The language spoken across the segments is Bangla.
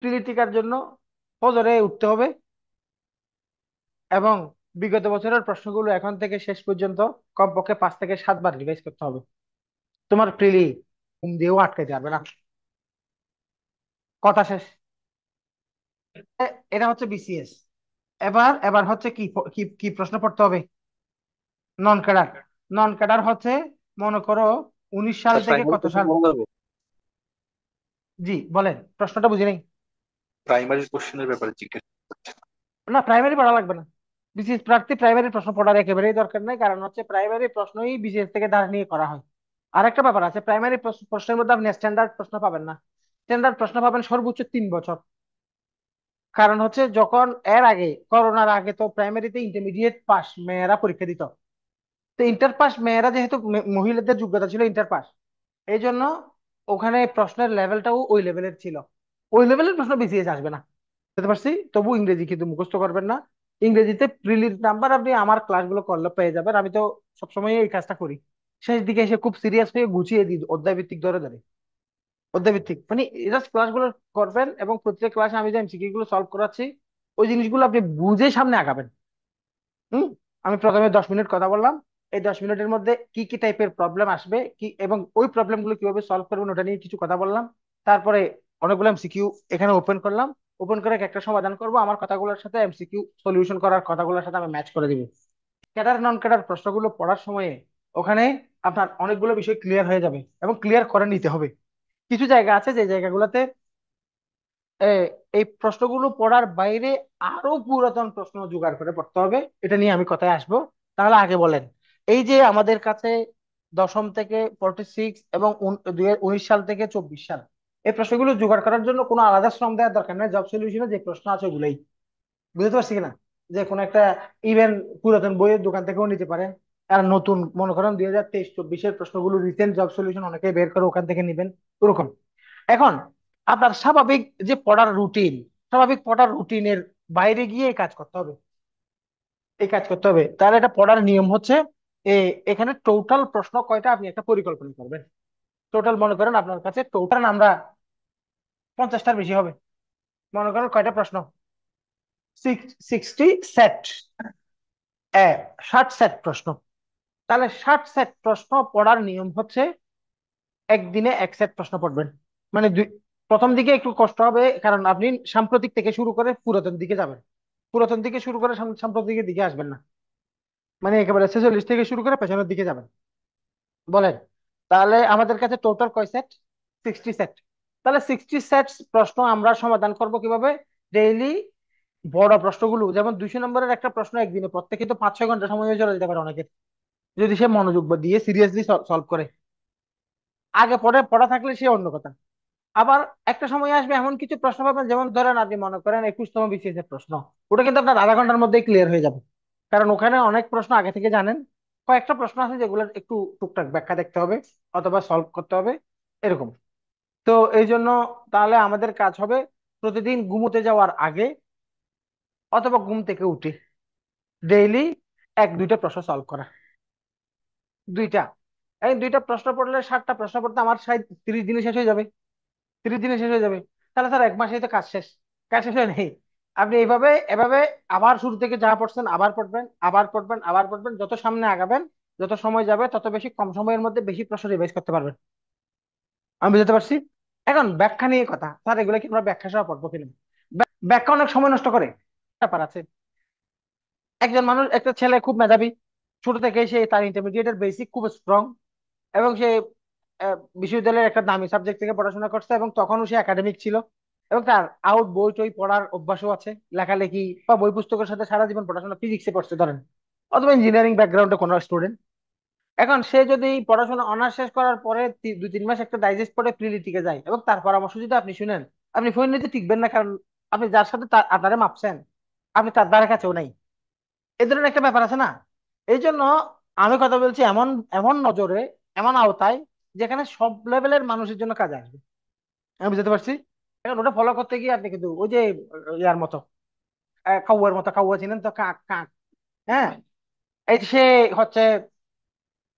প্রিলি টিকার জন্য ফজরে উঠতে হবে এবং বিগত বছরের প্রশ্নগুলো এখন থেকে শেষ পর্যন্ত কমপক্ষে 5 থেকে 7 বার রিভাইজ করতে হবে। তোমার প্রিলি ঘুম দিয়েও আটকাইতে পারবে না। কথা শেষ। এটা হচ্ছে বিসিএস। এবার এবার হচ্ছে কি কি কি প্রশ্ন পড়তে হবে? Non cadre. নন ক্যাডার হচ্ছে, মনে করো 19 সাল স্যার থেকে প্রাইমারি কত কোশ্চেন সাল? বলা যাবে? জি বলেন, প্রশ্নটা বুঝি নাই। প্রাইমারি কোশ্চেনের ব্যাপারে জিজ্ঞেস করছি। না, প্রাইমারি পড়া লাগবে না। বিসিএস প্রার্থী প্রাইমারি প্রশ্ন পড়ার একেবারেই দরকার নেই, কারণ হচ্ছে প্রাইমারি প্রশ্নই বিসিএস থেকে ধার নিয়ে করা হয়। আর একটা ব্যাপার আছে, প্রাইমারি প্রশ্নের মধ্যে আপনি স্ট্যান্ডার্ড প্রশ্ন পাবেন না। স্ট্যান্ডার্ড প্রশ্ন পাবেন সর্বোচ্চ 3 বছর। কারণ হচ্ছে যখন এর আগে, করোনার আগে তো প্রাইমারিতে ইন্টারমিডিয়েট পাস মেয়েরা পরীক্ষা দিত। তো ইন্টার পাস মেয়েরা যেহেতু মহিলাদের যোগ্যতা ছিল ইন্টার পাস, এই জন্য ওখানে প্রশ্নের লেভেলটাও ওই লেভেলের ছিল। ওই লেভেলের প্রশ্ন বিসিএস আসবে না, বুঝতে পারছি। তবু ইংরেজি কিন্তু মুখস্থ করবেন না। ইংরেজিতে প্রিলির নাম্বার আপনি আমার ক্লাসগুলো করলে পেয়ে যাবেন। আমি তো সবসময় এই কাজটা করি। শেষ দিকে এসে খুব সিরিয়াস হয়ে গুছিয়ে দিই অধ্যায় ভিত্তিক, ধরে ধরে অধ্যায় ভিত্তিক, মানে জাস্ট ক্লাসগুলো করবেন এবং প্রত্যেক ক্লাসে আমি যে এমসিকিউ গুলো সলভ করাচ্ছি ওই জিনিসগুলো আপনি বুঝে সামনে আগাবেন। হুম। আমি প্রথমে 10 মিনিট কথা বললাম, এই 10 মিনিটের মধ্যে কি কি টাইপের প্রবলেম আসবে কি এবং ওই প্রবলেম গুলো কিভাবে সলভ করবেন ওটা নিয়ে কিছু কথা বললাম। তারপরে অনেকগুলো এমসিকিউ এখানে ওপেন করলাম। ওপেন করে একটা সমাধান করব, আমার কথাগুলোর সাথে এমসিকিউ সলিউশন করার কথাগুলোর সাথে আমি ম্যাচ করে দিব। ক্যাডার নন ক্যাডার প্রশ্নগুলো পড়ার সময়ে ওখানে আপনার অনেকগুলো বিষয় ক্লিয়ার হয়ে যাবে এবং ক্লিয়ার করে নিতে হবে। কিছু জায়গা আছে যে জায়গাগুলোতে এ, এই প্রশ্নগুলো পড়ার বাইরে আরো পুরাতন প্রশ্ন জোগাড় করে পড়তে হবে। এটা নিয়ে আমি কথায় আসবো। তাহলে আগে বলেন, এই যে আমাদের কাছে দশম থেকে 46 এবং 2019 সাল থেকে 24 সাল, এই প্রশ্নগুলো জোগাড় করার জন্য কোনো আলাদা শ্রম দেওয়ার দরকার নেই। জব সলিউশনে যে প্রশ্ন আছে ওগুলোই, বুঝতে পারছি কিনা? যে কোনো একটা ইভেন পুরাতন বইয়ের দোকান থেকেও নিতে পারেন। আর নতুন মনে করেন 2023-24-এর প্রশ্নগুলো রিসেন্ট জব সলিউশন অনেকে বের করে ওখান থেকে নিবেন, ওরকম। এখন আপনার স্বাভাবিক যে পড়ার রুটিন, স্বাভাবিক পড়ার রুটিনের বাইরে গিয়ে এই কাজ করতে হবে। এই কাজ করতে হবে, তাহলে এটা পড়ার নিয়ম হচ্ছে এখানে টোটাল প্রশ্ন কয়টা আপনি একটা পরিকল্পনা করবেন। টোটাল মনে করেন আপনার কাছে টোটাল আমরা 50টার বেশি হবে। মনে করেন কয়টা প্রশ্ন? 60 সেট, 60 সেট প্রশ্ন। তাহলে 60 সেট প্রশ্ন পড়ার নিয়ম হচ্ছে একদিনে 1 সেট প্রশ্ন পড়বেন। মানে প্রথম দিকে একটু কষ্ট হবে, কারণ আপনি সাম্প্রতিক থেকে শুরু করে পুরাতন দিকে যাবেন। পুরাতন থেকে শুরু করে সাম্প্রতিকের দিকে আসবেন না, মানে একেবারে 46 থেকে শুরু করে পেছনের দিকে যাবেন। বলেন, তাহলে আমাদের কাছে টোটাল কয় সেট? 60 সেট। তাহলে 60 সেট প্রশ্ন আমরা সমাধান করব কিভাবে? ডেইলি বড় প্রশ্নগুলো, যেমন 200 নম্বরের একটা প্রশ্ন একদিনে প্রত্যেকে তো 5-6 ঘন্টা সময় চলে যেতে পারে অনেকের, যদি সে মনোযোগ দিয়ে সিরিয়াসলি সলভ করে। আগে পড়ে পড়া থাকলে সে অন্য কথা। আবার একটা সময় আসবে এমন কিছু প্রশ্ন পাবেন, যেমন ধরেন আপনি মনে করেন 21তম বিসিএস এর প্রশ্ন, ওটা কিন্তু আপনার আধা ঘন্টার মধ্যেই ক্লিয়ার হয়ে যাবে। কারণ ওখানে অনেক প্রশ্ন আগে থেকে জানেন। কয়েকটা প্রশ্ন আছে যেগুলো একটু টুকটাক ব্যাখ্যা দেখতে হবে অথবা সলভ করতে হবে, এরকম। তো এই জন্য তাহলে আমাদের কাজ হবে প্রতিদিন ঘুমোতে যাওয়ার আগে অথবা ঘুম থেকে উঠে ডেইলি 1-2টা প্রশ্ন সলভ করা। দুইটা, এই দুইটা প্রশ্ন পড়লে 60টা প্রশ্ন পড়তে আমার 30 দিনে শেষ হয়ে যাবে। 30 দিনে শেষ হয়ে যাবে। তাহলে স্যার 1 মাসেই তো কাজ শেষ। কাজ শেষ হয় নেই। আপনি এইভাবে এভাবে আবার শুরু থেকে যা পড়ছেন আবার পড়বেন, আবার পড়বেন, আবার পড়বেন। যত সামনে আগাবেন, যত সময় যাবে তত বেশি কম সময়ের মধ্যে বেশি প্রশ্ন রিভাইজ করতে পারবেন। আমি বুঝতে পারছি। এখন ব্যাখ্যা নিয়ে কথা, স্যার এগুলো কি আমরা ব্যাখ্যা সহ পড়বো কিনা? ব্যাখ্যা অনেক সময় নষ্ট করে। ব্যাপার আছে, একজন মানুষ, একটা ছেলে খুব মেধাবী, ছোট থেকে সে তার ইন্টারমিডিয়েটের বেসিক খুব স্ট্রং, এবং সে বিশ্ববিদ্যালয়ের একটা দামি সাবজেক্ট থেকে পড়াশোনা করছে এবং তখনও সে একাডেমিক ছিল এবং তার আউট বই টই পড়ার অভ্যাসও আছে, লেখালেখি বা বই পুস্তকের সাথে সারা জীবন পড়াশোনা, ফিজিক্সে পড়ছে ধরেন, অথবা ইঞ্জিনিয়ারিং ব্যাকগ্রাউন্ডে কোনো স্টুডেন্ট। এখন সে যদি পড়াশোনা অনার্স শেষ করার পরে 2-3 মাস একটা ডাইজেস্ট পড়ে প্রিলি টিকে যায় এবং তার পরামর্শ যদি আপনি শুনেন, আপনি ফোন নিতে টিকবেন না, কারণ আপনি যার সাথে আপনারে মাপছেন আপনি তার দ্বারা কাছেও নাই। এই ধরনের একটা ব্যাপার আছে না? এই জন্য আমি কথা বলছি এমন এমন নজরে, এমন আওতায়, যেখানে সব লেভেলের মানুষের জন্য কাজে আসবে। আমি বুঝতে পারছি। এখন ওটা ফলো করতে গিয়ে আপনি কিন্তু ওই যে ইয়ার মতো, কাউয়ার মতো, কাউয়া চিনেন তো? কাক কাক। হ্যাঁ, এই যে সে হচ্ছে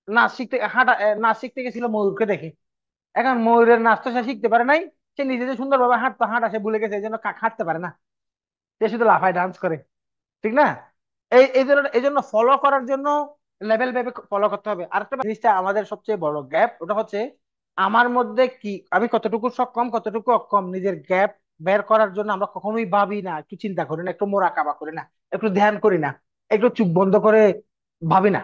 নাচ শিখতে গেছিল ময়ূরকে দেখে। এখন ময়ূরের নাচ তো সে শিখতে পারে নাই, সে নিজে যে সুন্দরভাবে হাঁটতো হাঁটা সে ভুলে গেছে, এই জন্য হাঁটতে পারে না, সে শুধু লাফায় ডান্স করে, ঠিক না? এই জন্য ফলো করার জন্য লেভেল ভেবে ফলো করতে হবে। আরেকটা জিনিসটা আমাদের সবচেয়ে বড় গ্যাপ, ওটা হচ্ছে আমার মধ্যে কি, আমি কতটুকু সক্ষম কতটুকু অক্ষম, নিজের গ্যাপ বের করার জন্য আমরা কখনোই ভাবি না, একটু চিন্তা করি না, একটু মোরাকাবা করি না, একটু ধ্যান করি না, একটু চোখ বন্ধ করে ভাবি না।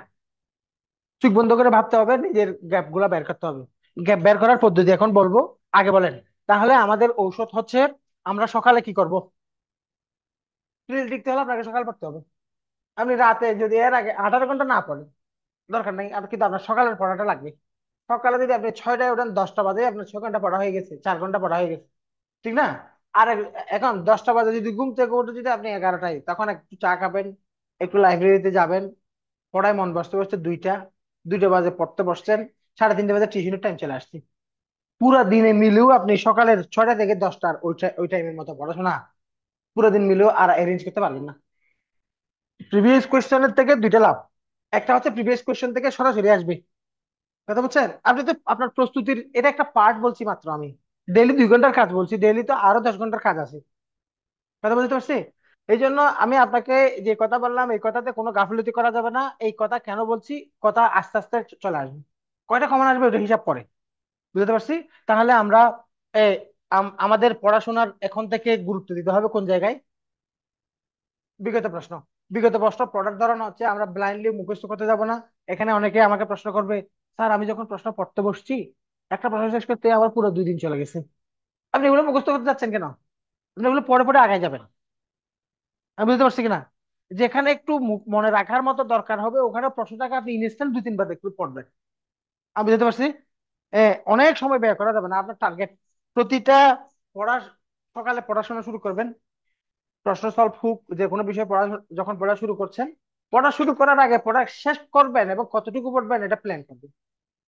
চোখ বন্ধ করে ভাবতে হবে, নিজের গ্যাপ গুলা বের করতে হবে। গ্যাপ বের করার পদ্ধতি এখন বলবো, আগে বলেন। তাহলে আমাদের ঔষধ হচ্ছে, আমরা সকালে কি করব? রিল লিখতে হলে আপনাকে সকাল পড়তে হবে। আপনি রাতে যদি এর আগে 18 ঘন্টা না পড়েন দরকার নেই, আর কিন্তু আপনার সকালের পড়াটা লাগবে। সকালে যদি আপনি 6টায় ওঠেন, 10টা বাজে আপনার 6 ঘন্টা পড়া হয়ে গেছে, 4 ঘন্টা পড়া হয়ে গেছে, ঠিক না? আর এখন 10টা বাজে যদি ঘুম থেকে উঠে যদি আপনি 11টায়, তখন একটু চা খাবেন, একটু লাইব্রেরিতে যাবেন, পড়ায় মন বসতে বসতে 2টা বাজে পড়তে বসছেন, 3:30 বাজে টিউশনের টাইম চলে আসছে। পুরো দিনে মিলেও আপনি সকালের 6টা থেকে 10টার ওই টাইমের মতো পড়াশোনা পুরো দিন মিলেও আর অ্যারেঞ্জ করতে পারবেন না। প্রিভিয়াস কোয়েশ্চেনের থেকে দুইটা লাভ, একটা হচ্ছে প্রিভিয়াস কোয়েশ্চেন থেকে সরাসরি আসবে, কথা বলছেন? আপনি তো আপনার প্রস্তুতির এটা একটা পার্ট বলছি মাত্র, আমি ডেইলি 2 ঘন্টার কাজ বলছি, ডেইলি তো আরো 10 ঘন্টার কাজ আছে, কথা বলতে পারছি? এই জন্য আমি আপনাকে যে কথা বললাম, এই কথাতে কোনো গাফিলতি করা যাবে না। এই কথা কেন বলছি, কথা আস্তে আস্তে চলে আসবে, কয়টা কমন আসবে ওটা হিসাব করে, বুঝতে পারছি? তাহলে আমরা এ, আমাদের পড়াশোনার এখন থেকে গুরুত্ব দিতে হবে কোন জায়গায়? বিগত প্রশ্ন। বিগত প্রশ্ন পড়ার ধরন হচ্ছে, আমরা ব্লাইন্ডলি মুখস্থ করতে যাব না। এখানে অনেকে আমাকে প্রশ্ন করবে, স্যার আমি যখন প্রশ্ন পড়তে বসছি, একটা প্রশ্ন শেষ করতে আবার পুরো 2 দিন চলে গেছে। আপনি এগুলো মুখস্থ করতে যাচ্ছেন কেন? আপনি এগুলো পড়ে পড়ে আগায় যাবেন। আমি বুঝতে পারছি কিনা? যেখানে একটু মনে রাখার মতো দরকার হবে, ওখানে প্রশ্নটাকে আপনি ইনস্ট্যান্ট 2-3 বার একটু পড়বেন। আমি বুঝতে পারছি। অনেক সময় ব্যয় করা যাবে না, আপনার টার্গেট প্রতিটা পড়া, সকালে পড়াশোনা শুরু করবেন, প্রশ্ন সলভ হোক, যে কোনো বিষয়ে পড়া, যখন পড়া শুরু করছেন, পড়া শুরু করার আগে পড়া শেষ করবেন এবং কতটুকু পড়বেন এটা প্ল্যান করবেন।